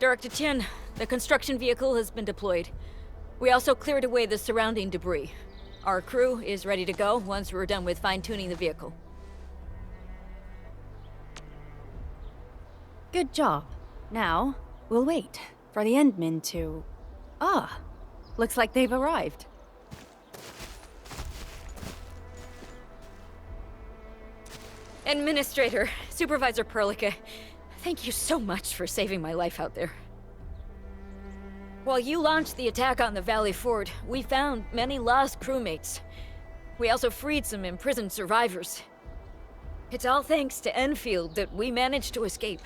Director Chen, the construction vehicle has been deployed. We also cleared away the surrounding debris. Our crew is ready to go once we're done with fine-tuning the vehicle. Good job. Now, we'll wait for the Endmen to... Ah, looks like they've arrived. Administrator, Supervisor Perlica, thank you so much for saving my life out there. While you launched the attack on the Valley Fort, we found many lost crewmates. We also freed some imprisoned survivors. It's all thanks to Enfield that we managed to escape.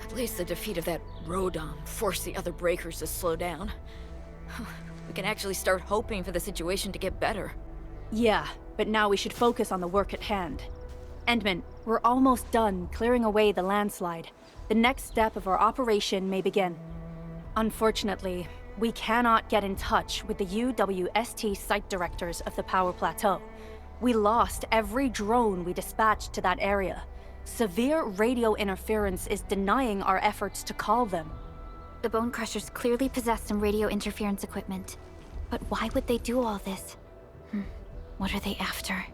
At least the defeat of that Rodon forced the other breakers to slow down. We can actually start hoping for the situation to get better. Yeah, but now we should focus on the work at hand. Endman, we're almost done clearing away the landslide. The next step of our operation may begin. Unfortunately, we cannot get in touch with the UWST site directors of the Power Plateau. We lost every drone we dispatched to that area. Severe radio interference is denying our efforts to call them. The Bone Crushers clearly possess some radio interference equipment. But why would they do all this? What are they after?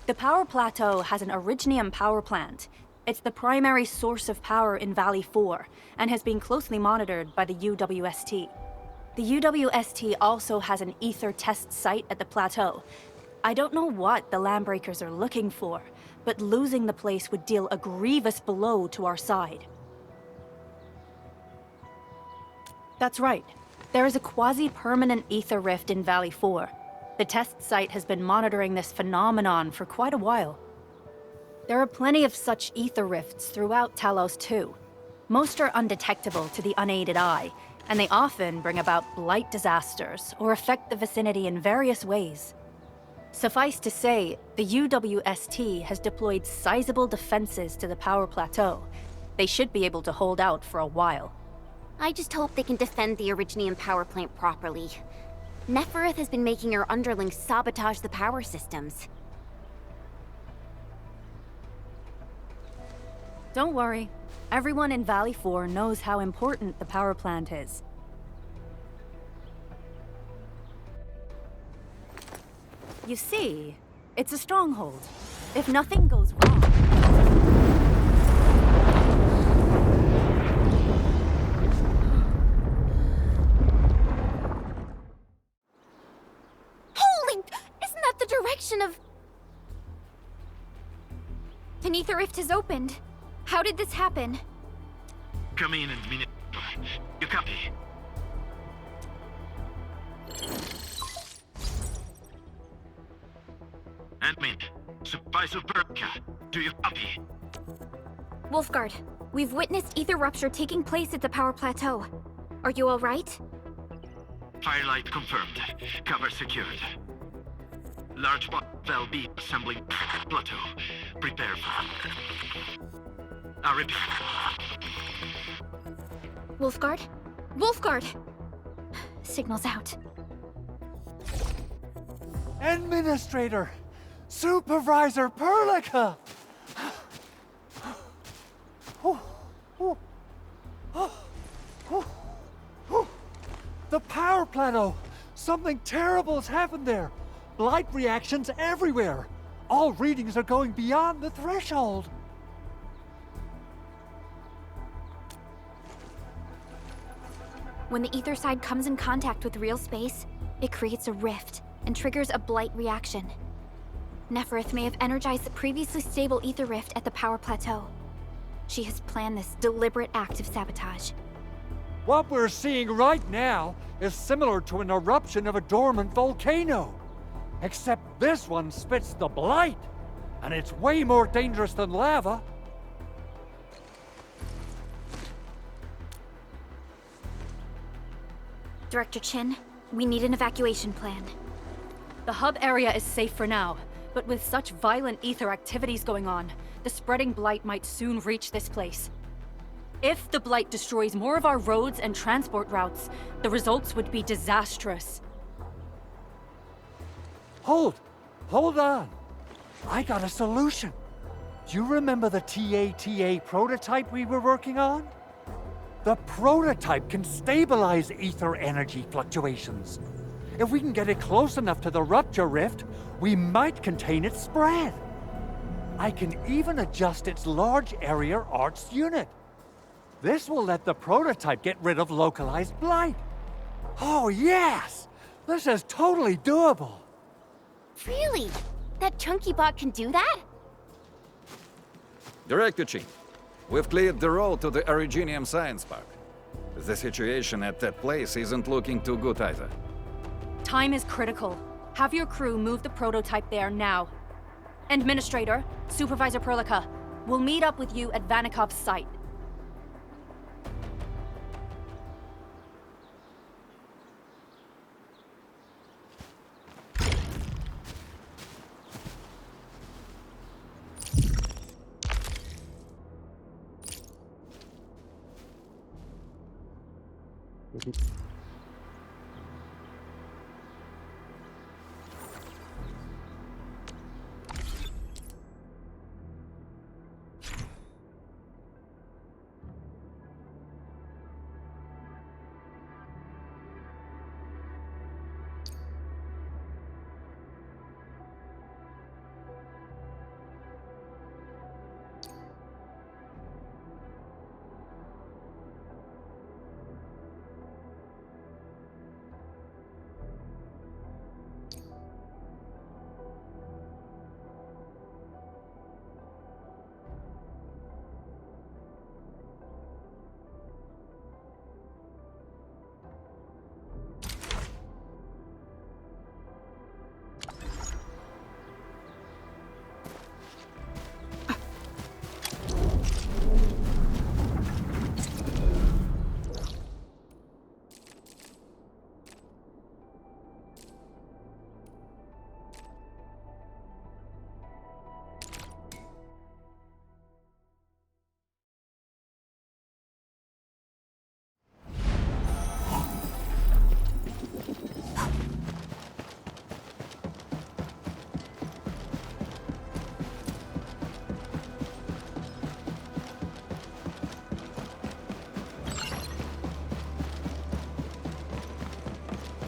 The Power Plateau has an Originium power plant. It's the primary source of power in Valley 4, and has been closely monitored by the UWST. The UWST also has an ether test site at the plateau. I don't know what the Landbreakers are looking for, but losing the place would deal a grievous blow to our side. That's right. There is a quasi-permanent ether rift in Valley 4. The test site has been monitoring this phenomenon for quite a while. There are plenty of such ether rifts throughout Talos too. Most are undetectable to the unaided eye, and they often bring about blight disasters or affect the vicinity in various ways. Suffice to say, the UWST has deployed sizable defenses to the Power Plateau. They should be able to hold out for a while. I just hope they can defend the Originium power plant properly. Nefereth has been making her underlings sabotage the power systems. Don't worry. Everyone in Valley 4 knows how important the power plant is. You see, it's a stronghold. If nothing goes wrong... Holy! Isn't that the direction of... An ether rift has opened. How did this happen? Come in and minute. You copy? Admin, Supervisor Berka, do you copy? Wolfguard, we've witnessed ether rupture taking place at the Power Plateau. Are you all right? Firelight confirmed. Cover secured. Large valve B assembling plateau. Prepare for... I repeat. Wolfguard? Wolfguard! Signal's out. Administrator! Supervisor Perlica! The power plateau! Something terrible has happened there! Light reactions everywhere! All readings are going beyond the threshold! When the ether side comes in contact with real space, It creates a rift and triggers a blight reaction. Neferith may have energized the previously stable ether rift at the power plateau. She has planned this deliberate act of sabotage. What we're seeing right now is similar to an eruption of a dormant volcano. Except this one spits the blight, and it's way more dangerous than lava. Director Chin, we need an evacuation plan. The hub area is safe for now, but with such violent ether activities going on, the spreading blight might soon reach this place. If the blight destroys more of our roads and transport routes, the results would be disastrous. Hold on. I got a solution. Do you remember the TATA prototype we were working on? The prototype can stabilize ether energy fluctuations. If we can get it close enough to the rupture rift, we might contain its spread. I can even adjust its large area arts unit. This will let the prototype get rid of localized blight. Oh yes! This is totally doable. Really? That chunky bot can do that? Director Chin, we've cleared the road to the Originium Science Park. The situation at that place isn't looking too good either. Time is critical. Have your crew move the prototype there now. Administrator, Supervisor Perlica, we'll meet up with you at Vanikov's site.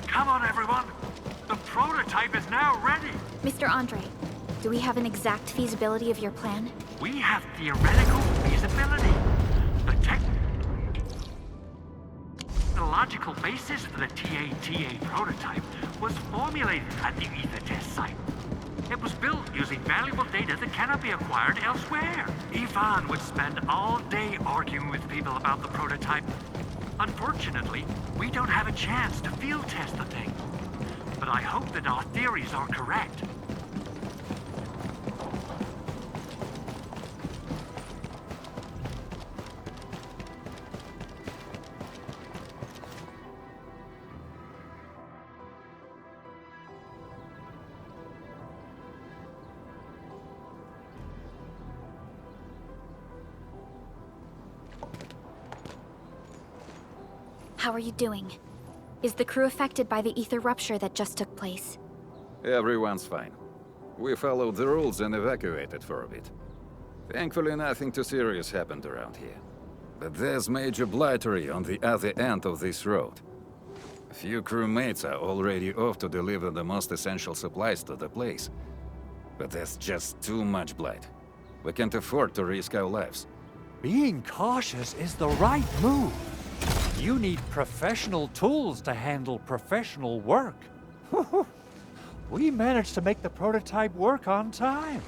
Come on, everyone. The prototype is now ready. Mr. Andre, do we have an exact feasibility of your plan? We have theoretical feasibility. The technological basis for the TATA prototype was formulated at the Ether test site. It was built using valuable data that cannot be acquired elsewhere. Ivan would spend all day arguing with people about the prototype. Unfortunately, we don't have a chance to field test the thing. But I hope that our theories are correct. How are you doing? Is the crew affected by the ether rupture that just took place? Everyone's fine. We followed the rules and evacuated for a bit. Thankfully, nothing too serious happened around here. But there's major blightery on the other end of this road. A few crewmates are already off to deliver the most essential supplies to the place. But there's just too much blight. We can't afford to risk our lives. Being cautious is the right move. You need professional tools to handle professional work. We managed to make the prototype work on time.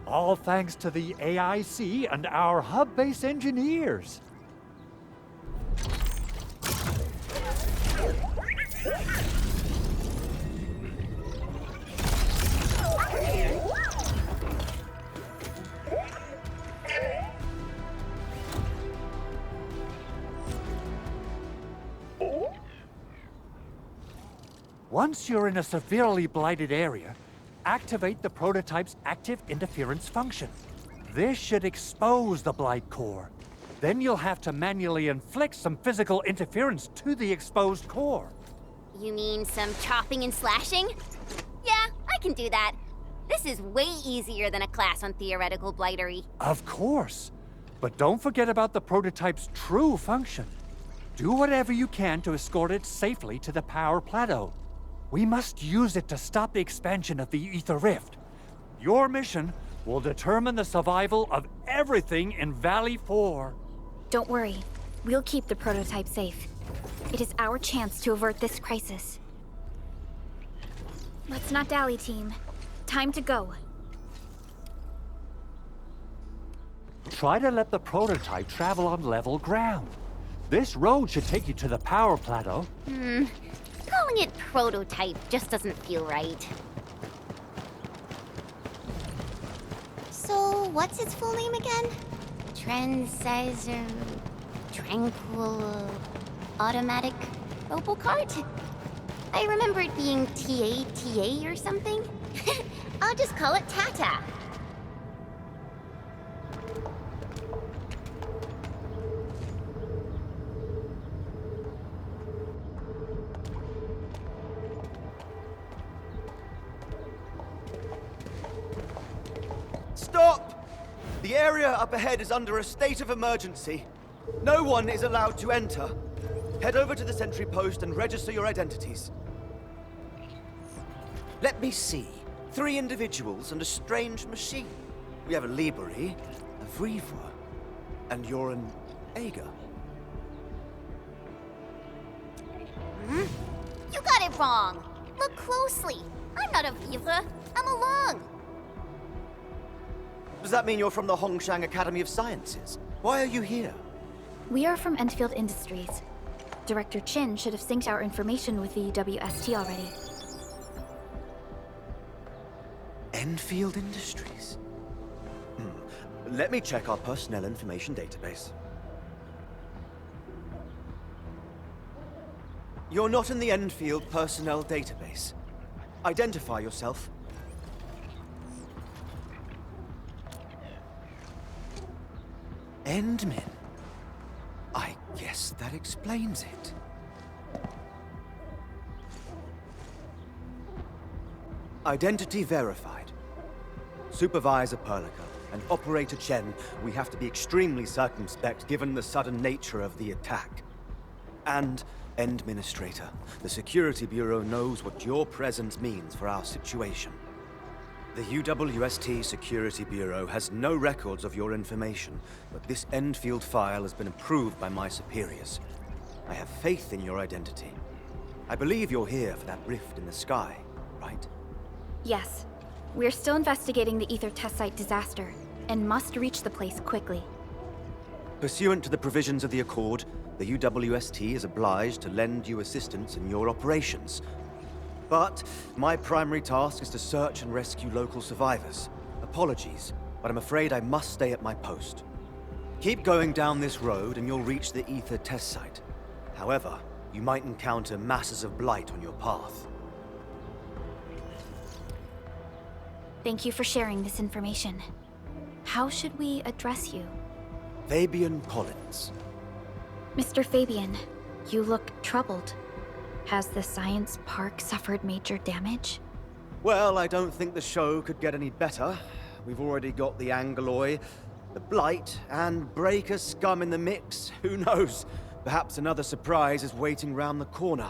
All thanks to the AIC and our hub-base engineers. Once you're in a severely blighted area, activate the prototype's active interference function. This should expose the blight core. Then you'll have to manually inflict some physical interference to the exposed core. You mean some chopping and slashing? Yeah, I can do that. This is way easier than a class on theoretical blightery. Of course. But don't forget about the prototype's true function. Do whatever you can to escort it safely to the power plateau. We must use it to stop the expansion of the Ether Rift. Your mission will determine the survival of everything in Valley 4. Don't worry. We'll keep the prototype safe. It is our chance to avert this crisis. Let's not dally, team. Time to go. Try to let the prototype travel on level ground. This road should take you to the power plateau. Calling it prototype just doesn't feel right. So, what's its full name again? Tranquil Automatic Robocart? I remember it being TATA or something. I'll just call it Tata. Stop! The area up ahead is under a state of emergency. No one is allowed to enter. Head over to the sentry post and register your identities. Let me see. 3 individuals and a strange machine. We have a Liberi, a Vriva, and you're an Ager. You got it wrong. Look closely. I'm not a Viva. I'm a Lung. Does that mean you're from the Hongshang Academy of Sciences? Why are you here? We are from Endfield Industries. Director Chin should have synced our information with the WST already. Enfield Industries? Let me check our personnel information database. You're not in the Enfield personnel database. Identify yourself. Endmin. I guess that explains it. Identity verified. Supervisor Perlica and Operator Chen, we have to be extremely circumspect given the sudden nature of the attack. And Administrator, the Security Bureau knows what your presence means for our situation. The UWST Security Bureau has no records of your information, but this Endfield file has been approved by my superiors. I have faith in your identity. I believe you're here for that rift in the sky, right? Yes. We're still investigating the Ether test site disaster, and must reach the place quickly. Pursuant to the provisions of the Accord, the UWST is obliged to lend you assistance in your operations. But my primary task is to search and rescue local survivors. Apologies, but I'm afraid I must stay at my post. Keep going down this road and you'll reach the Ether test site. However, you might encounter masses of blight on your path. Thank you for sharing this information. How should we address you? Fabian Collins. Mr. Fabian, you look troubled. Has the science park suffered major damage? Well, I don't think the show could get any better. We've already got the Angeloy, the Blight, and Breaker scum in the mix. Who knows? Perhaps another surprise is waiting round the corner.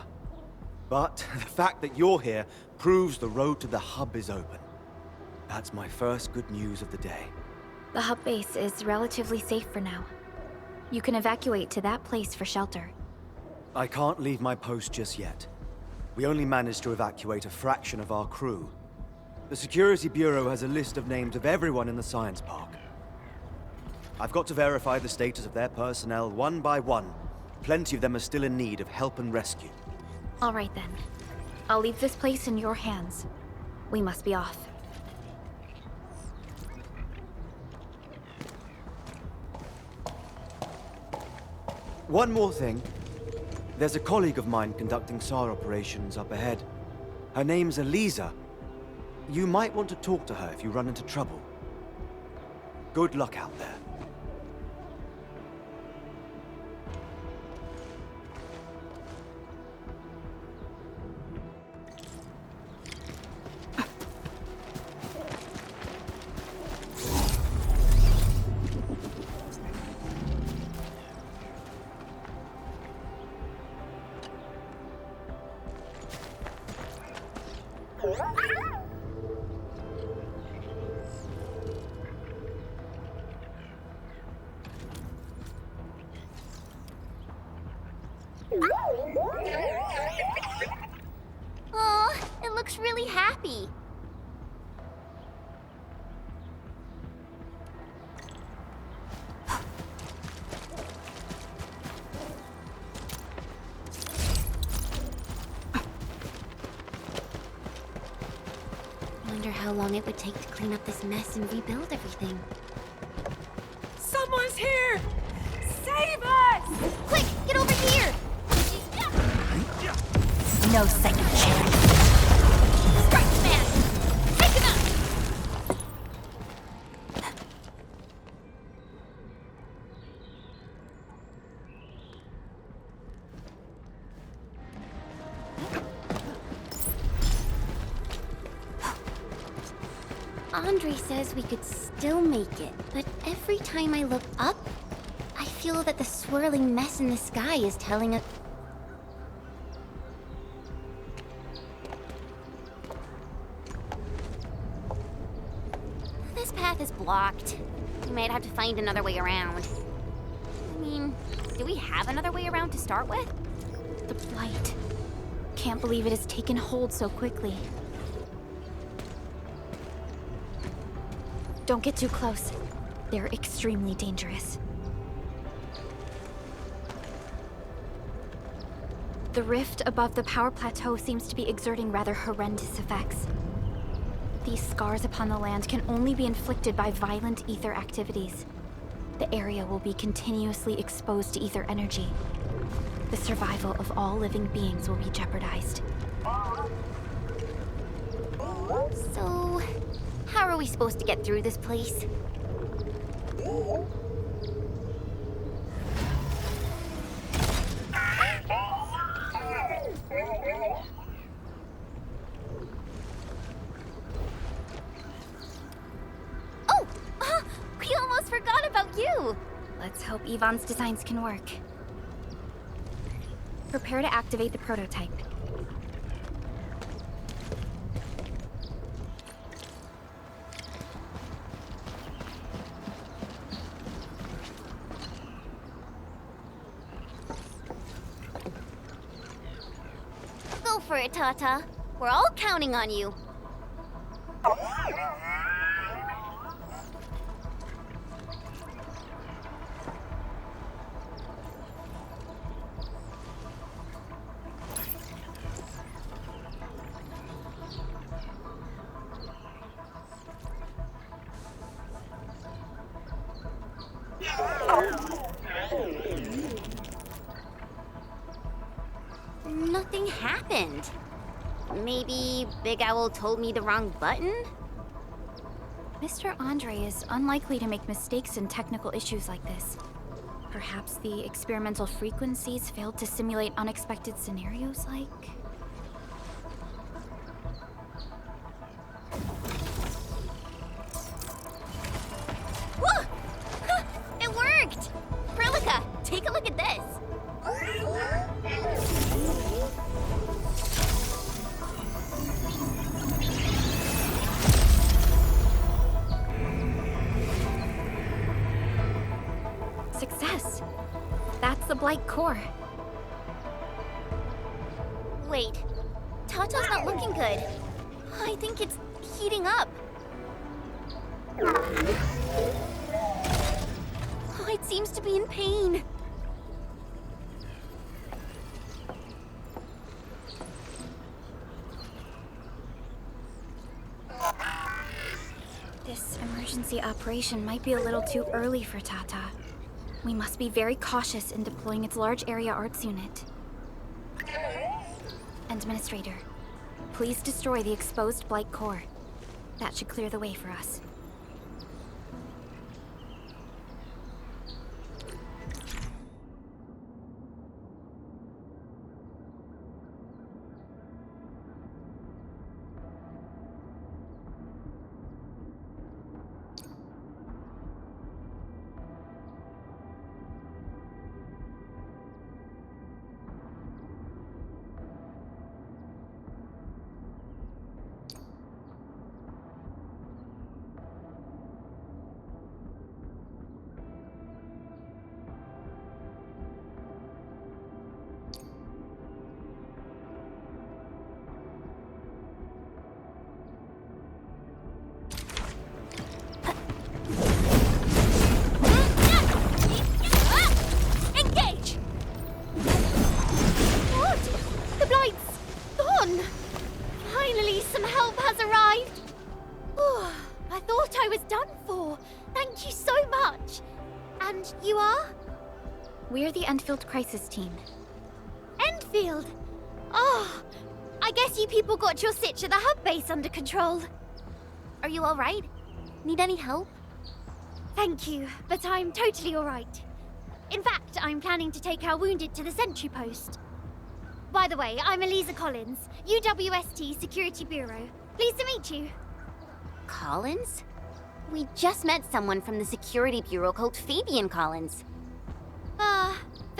But the fact that you're here proves the road to the hub is open. That's my first good news of the day. The hub base is relatively safe for now. You can evacuate to that place for shelter. I can't leave my post just yet. We only managed to evacuate a fraction of our crew. The Security Bureau has a list of names of everyone in the science park. I've got to verify the status of their personnel one by one. Plenty of them are still in need of help and rescue. All right then. I'll leave this place in your hands. We must be off. One more thing. There's a colleague of mine conducting SAR operations up ahead. Her name's Eliza. You might want to talk to her if you run into trouble. Good luck out there. Oh, it looks really happy. Wonder how long it would take to clean up this mess and rebuild everything. Someone's here! Save us! Quick, get over here! No second chance. Strike man! Take him out! Andre says we could still make it, but every time I look up, I feel that the swirling mess in the sky is telling us. This path is blocked. We might have to find another way around. I mean, do we have another way around to start with? The blight. Can't believe it has taken hold so quickly. Don't get too close. They're extremely dangerous. The rift above the power plateau seems to be exerting rather horrendous effects. These scars upon the land can only be inflicted by violent ether activities. The area will be continuously exposed to ether energy. The survival of all living beings will be jeopardized. So, how are we supposed to get through this place? Oh! We almost forgot about you! Let's hope Yvonne's designs can work. Prepare to activate the prototype. Go for it, Tata. We're all counting on you. Nothing happened. Maybe Big Owl told me the wrong button? Mr. Andre is unlikely to make mistakes in technical issues like this. Perhaps the experimental frequencies failed to simulate unexpected scenarios like... Whoa! It worked! Perlica, take a look at this. Success! That's the Blight core. Wait, Tata's not looking good. I think it's heating up. Oh, it seems to be in pain. This emergency operation might be a little too early for Tata. We must be very cautious in deploying its large area arts unit. Administrator, please destroy the exposed Blight core. That should clear the way for us. We're the Endfield Crisis Team. Endfield? Oh, I guess you people got your sitch at the hub base under control. Are you alright? Need any help? Thank you, but I'm totally alright. In fact, I'm planning to take our wounded to the sentry post. By the way, I'm Eliza Collins, UWST Security Bureau. Pleased to meet you. Collins? We just met someone from the Security Bureau called Fabian Collins.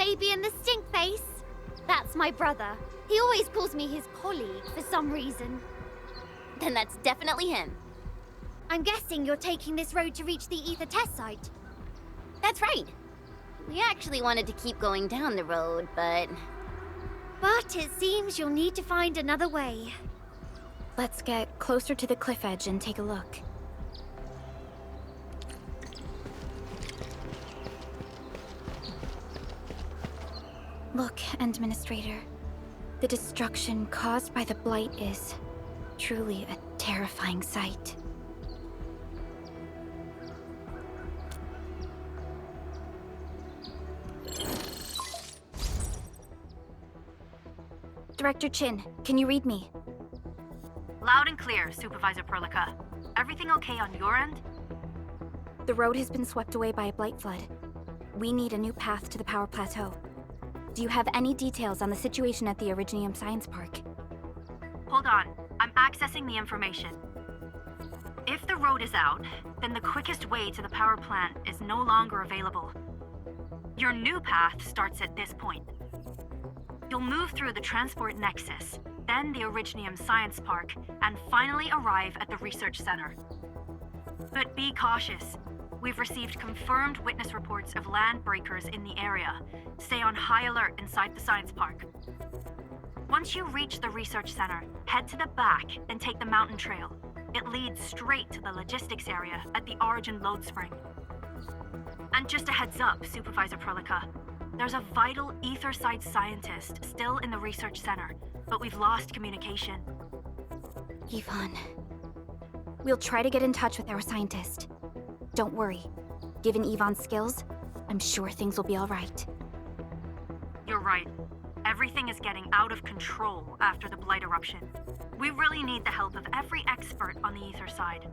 Fabian the Stinkface? That's my brother. He always calls me his colleague for some reason. Then that's definitely him. I'm guessing you're taking this road to reach the Ether test site. That's right. We actually wanted to keep going down the road, but... But it seems you'll need to find another way. Let's get closer to the cliff edge and take a look. Look, Administrator. The destruction caused by the Blight is truly a terrifying sight. Director Chin, can you read me? Loud and clear, Supervisor Perlica. Everything okay on your end? The road has been swept away by a Blight flood. We need a new path to the power plateau. Do you have any details on the situation at the Originium Science Park? Hold on, I'm accessing the information. If the road is out, then the quickest way to the power plant is no longer available. Your new path starts at this point. You'll move through the Transport Nexus, then the Originium Science Park, and finally arrive at the Research Center. But be cautious. We've received confirmed witness reports of land breakers in the area. Stay on high alert inside the science park. Once you reach the research center, head to the back and take the mountain trail. It leads straight to the logistics area at the Origin load spring. And just a heads up, Supervisor Perlica. There's a vital ether site scientist still in the research center, but we've lost communication. Yvonne. We'll try to get in touch with our scientist. Don't worry. Given Yvonne's skills, I'm sure things will be all right. You're right. Everything is getting out of control after the Blight eruption. We really need the help of every expert on the ether side.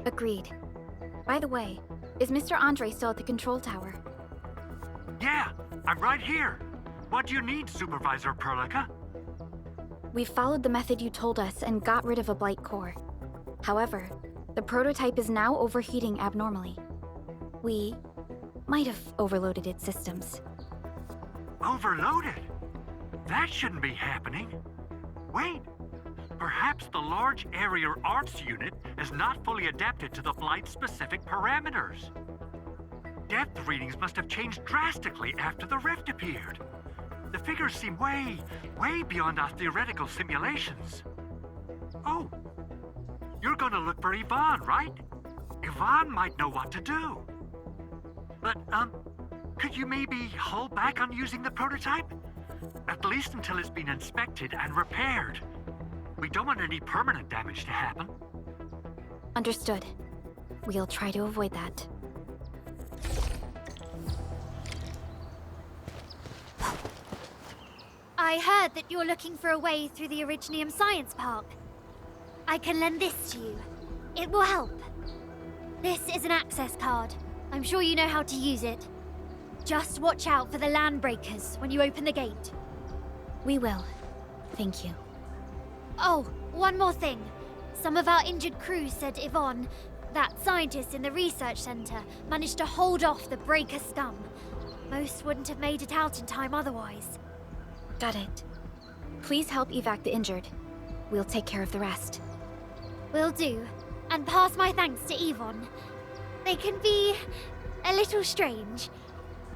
Agreed. By the way, is Mr. Andre still at the control tower? Yeah, I'm right here. What do you need, Supervisor Perlica? We followed the method you told us and got rid of a Blight core. However, the prototype is now overheating abnormally. We might have overloaded its systems. Overloaded? That shouldn't be happening. Wait, perhaps the large area arts unit is not fully adapted to the Blight-specific parameters. Depth readings must have changed drastically after the rift appeared. The figures seem way beyond our theoretical simulations. Oh, you're gonna look for Yvonne, right? Yvonne might know what to do. But, could you maybe hold back on using the prototype? At least until it's been inspected and repaired. We don't want any permanent damage to happen. Understood. We'll try to avoid that. I heard that you're looking for a way through the Originium Science Park. I can lend this to you. It will help. This is an access card. I'm sure you know how to use it. Just watch out for the land breakers when you open the gate. We will. Thank you. Oh, one more thing. Some of our injured crew said Yvonne, that scientist in the research center, managed to hold off the breaker scum. Most wouldn't have made it out in time otherwise. Got it. Please help evac the injured. We'll take care of the rest. Will do. And pass my thanks to Yvonne. They can be a little strange.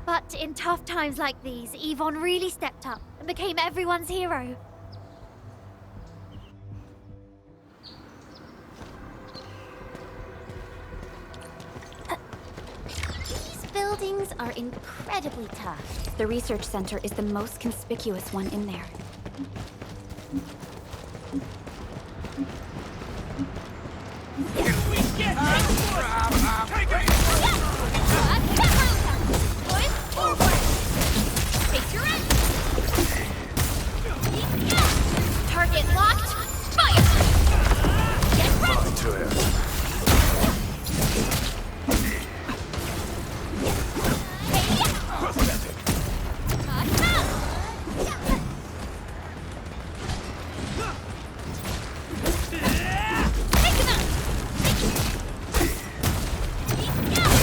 But in tough times like these, Yvonne really stepped up and became everyone's hero. These buildings are incredibly tough. The research center is the most conspicuous one in there. Target locked. Fire! Get ready!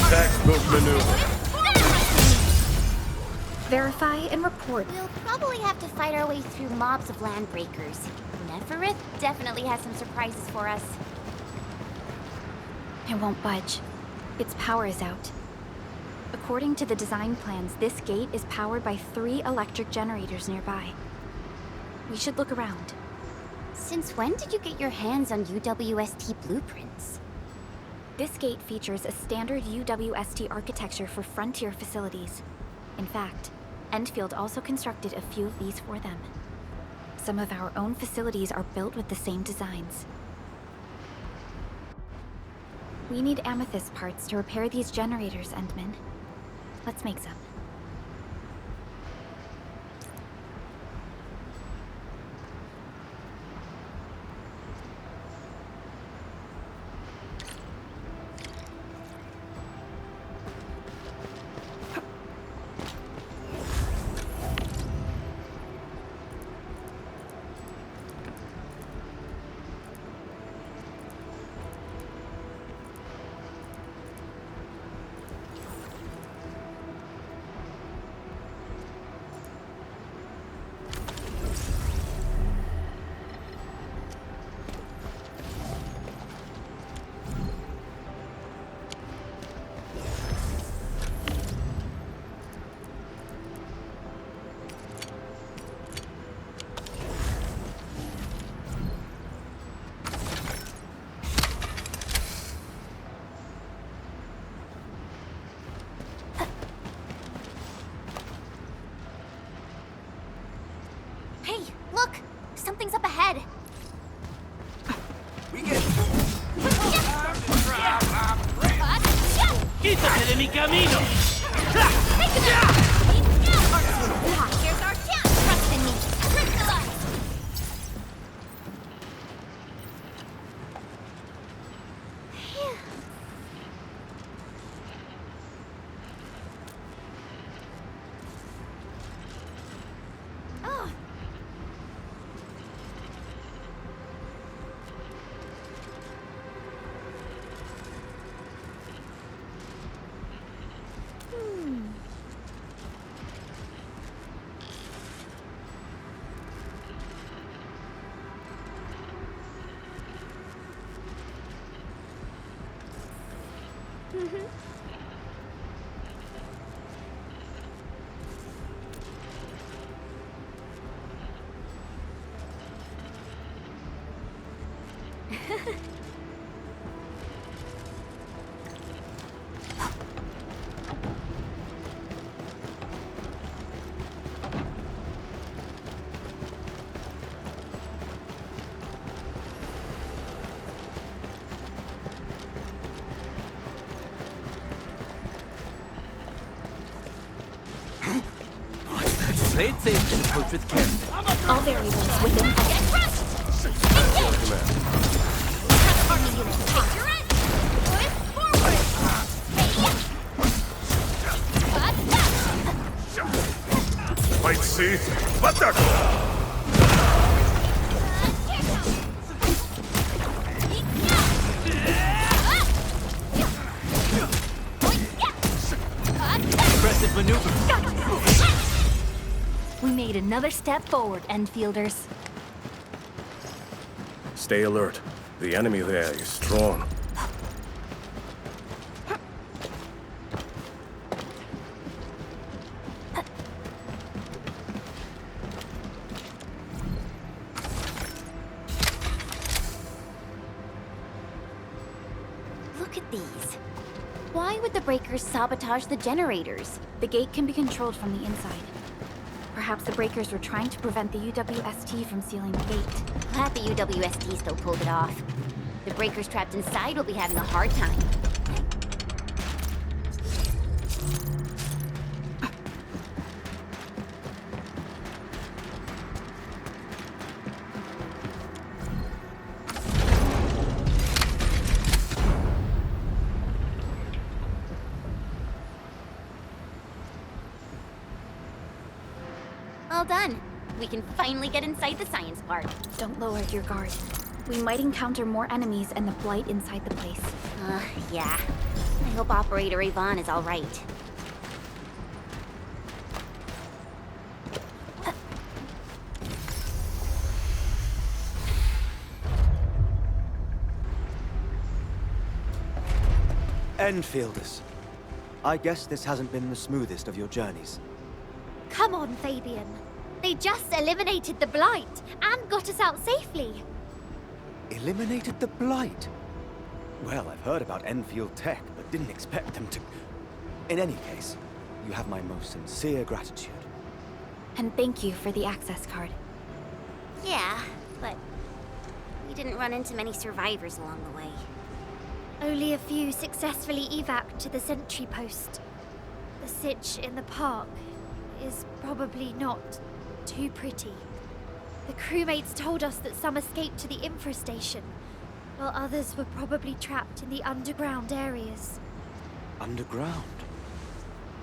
Textbook maneuver. Verify and report. We'll probably have to fight our way through mobs of land breakers. Neferith definitely has some surprises for us. It won't budge. Its power is out. According to the design plans, this gate is powered by 3 electric generators nearby. We should look around. Since when did you get your hands on UWST blueprints? This gate features a standard UWST architecture for frontier facilities. In fact, Endfield also constructed a few of these for them. Some of our own facilities are built with the same designs. We need amethyst parts to repair these generators, Endman. Let's make some. Hey, look! Something's up ahead. ¡Quítate de mi camino! Here's our chance! Trust in me. Crystallize! Phew. Oh. Play it safe and approach with care. All variables within. Might see, but that. Aggressive maneuver. We made another step forward, Endfielders. Stay alert. The enemy there is strong. Look at these. Why would the breakers sabotage the generators? The gate can be controlled from the inside. Perhaps the breakers were trying to prevent the UWST from sealing the gate. Glad the UWST still pulled it off. The breakers trapped inside will be having a hard time. All done. We can finally get inside the science park. Don't lower your guard. We might encounter more enemies and the Blight inside the place. Yeah. I hope Operator Yvonne is all right. Enfielders. I guess this hasn't been the smoothest of your journeys. Come on, Fabian. They just eliminated the Blight and got us out safely. Eliminated the Blight? Well, I've heard about Enfield tech, but didn't expect them to... In any case, you have my most sincere gratitude. And thank you for the access card. Yeah, but we didn't run into many survivors along the way. Only a few successfully evac'd to the sentry post. The sitch in the park is probably not too pretty. The crewmates told us that some escaped to the infrastation, while others were probably trapped in the underground areas. Underground?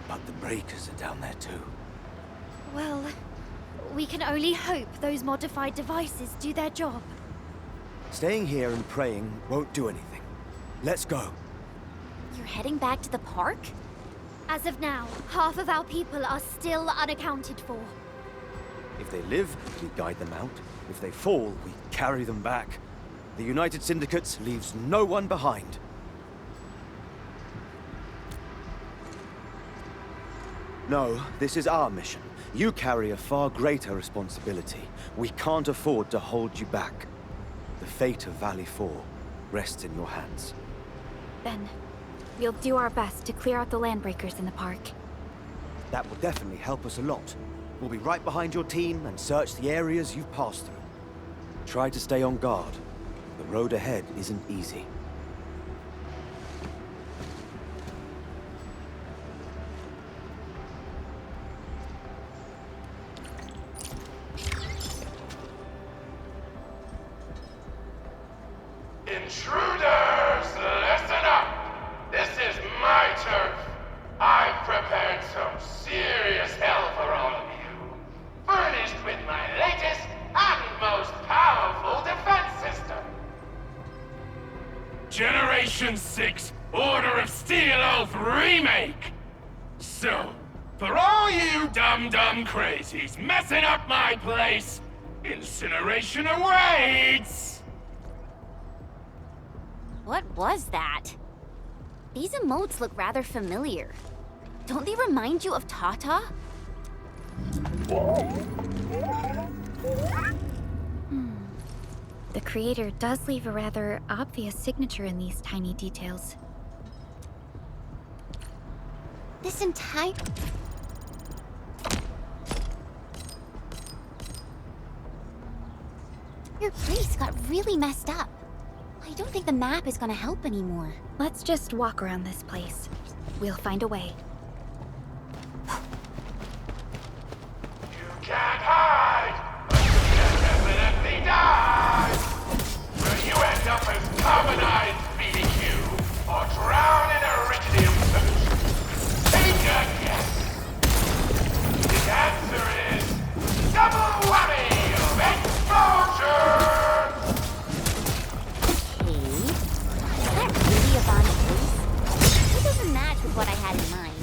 But the breakers are down there too. Well, we can only hope those modified devices do their job. Staying here and praying won't do anything. Let's go. You're heading back to the park? As of now, half of our people are still unaccounted for. If they live, we guide them out. If they fall, we carry them back. The United Syndicates leaves no one behind. No, this is our mission. You carry a far greater responsibility. We can't afford to hold you back. The fate of Valley 4 rests in your hands. Then, we'll do our best to clear out the landbreakers in the park. That will definitely help us a lot. We'll be right behind your team and search the areas you've passed through. Try to stay on guard. The road ahead isn't easy. Intruders, listen up! This is my turf. I've prepared some serious hell for all of you. Furnished with my latest and most powerful defense system. Generation 6 Order of Steel Oath Remake! So, for all you dumb crazies messing up my place, incineration awaits! What was that? These emotes look rather familiar. Don't they remind you of Tata? The creator does leave a rather obvious signature in these tiny details. This entire... Your place got really messed up. I don't think the map is gonna help anymore. Let's just walk around this place. We'll find a way. You can't hide, but you can definitely die. Will you end up as carbonized BBQ or drown in iridium solution? Take a guess. The answer is double whammy of explosion. Is that really a Bond voice? It doesn't match with what I had in mind.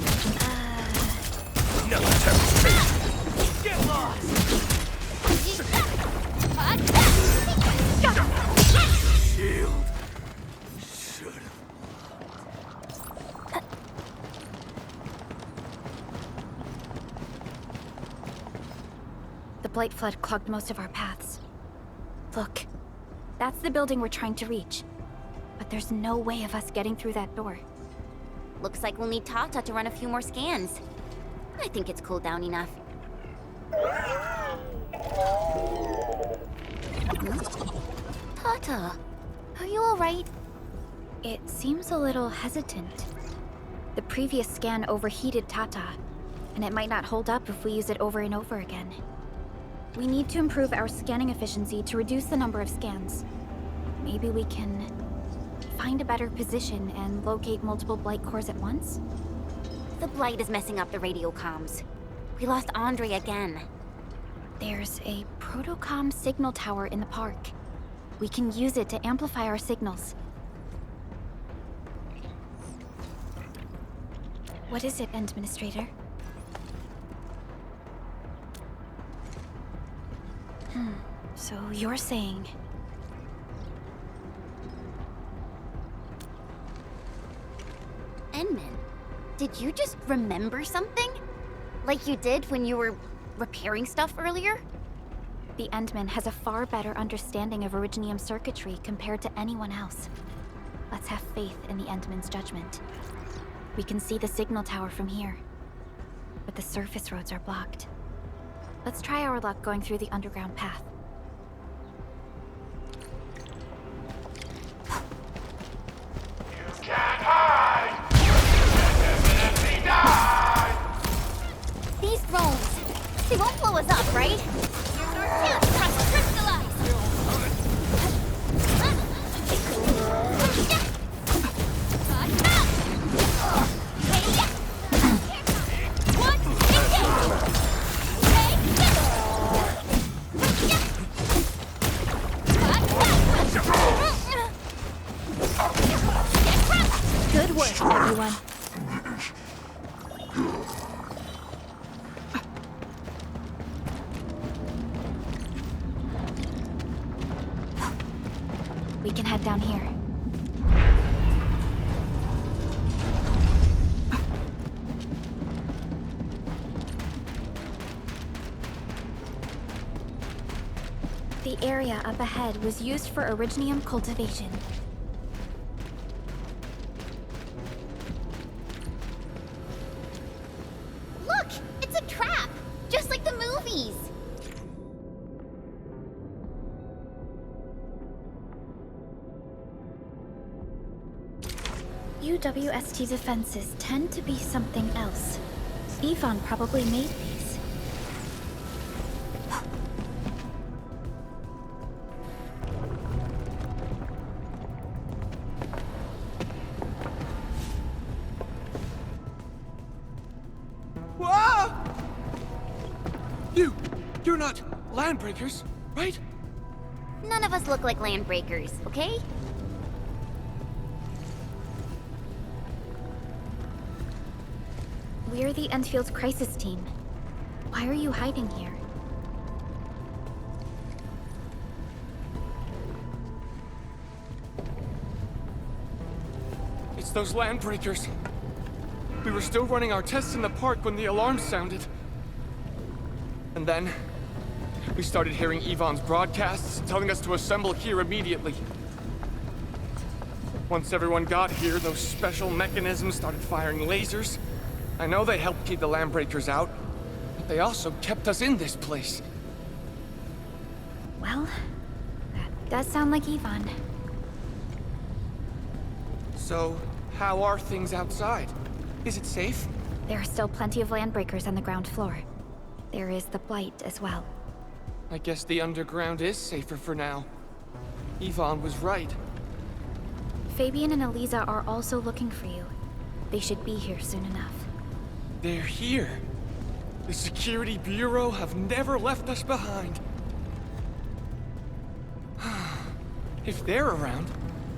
No demonstration. Get lost! Shield. Should have. The Blight Flood clogged most of our paths. Look, that's the building we're trying to reach. But there's no way of us getting through that door. Looks like we'll need Tata to run a few more scans. I think it's cooled down enough. Tata, are you alright? It seems a little hesitant. The previous scan overheated Tata, and it might not hold up if we use it over and over again. We need to improve our scanning efficiency to reduce the number of scans. Maybe we can find a better position and locate multiple Blight cores at once? The Blight is messing up the radio comms. We lost Andre again. There's a protocom signal tower in the park. We can use it to amplify our signals. What is it, Administrator? So you're saying... Enman, did you just remember something? Like you did when you were repairing stuff earlier? The Endman has a far better understanding of Originium circuitry compared to anyone else. Let's have faith in the Endman's judgment. We can see the signal tower from here, but the surface roads are blocked. Let's try our luck going through the underground path. You can't hide, but you can definitely die. These drones, they won't blow us up, right? Can't trust crystallize! Good work, everyone. We can head down here. The area up ahead was used for Originium cultivation. Look! It's a trap! Just like the movies! UWST defenses tend to be something else. Yvonne probably made these. Whoa! You're not landbreakers, right? None of us look like landbreakers, okay? We're the Enfield's crisis team. Why are you hiding here? It's those landbreakers. We were still running our tests in the park when the alarm sounded. And then, We started hearing Ivan's broadcasts, telling us to assemble here immediately. Once everyone got here, those special mechanisms started firing lasers. I know they helped keep the Landbreakers out, but they also kept us in this place. Well, that does sound like Ivan. So, how are things outside? Is it safe? There are still plenty of Landbreakers on the ground floor. There is the Blight as well. I guess the underground is safer for now. Ivan was right. Fabian and Eliza are also looking for you. They should be here soon enough. They're here. The Security Bureau have never left us behind. If they're around,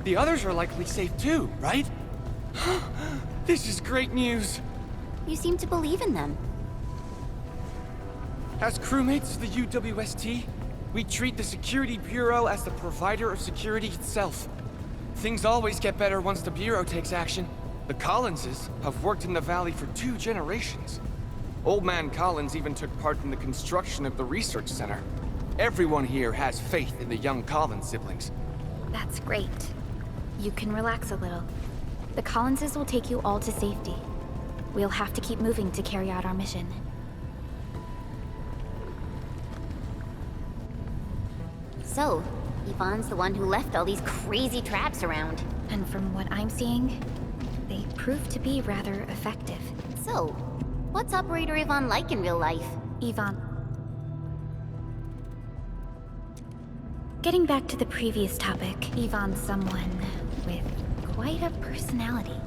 the others are likely safe too, right? This is great news. You seem to believe in them. As crewmates of the UWST, we treat the Security Bureau as the provider of security itself. Things always get better once the Bureau takes action. The Collinses have worked in the Valley for 2 generations. Old Man Collins even took part in the construction of the research center. Everyone here has faith in the young Collins siblings. That's great. You can relax a little. The Collinses will take you all to safety. We'll have to keep moving to carry out our mission. So, Ivan's the one who left all these crazy traps around. And from what I'm seeing, they prove to be rather effective. So, what's Operator Ivan like in real life? Ivan. Getting back to the previous topic, Ivan's someone with quite a personality.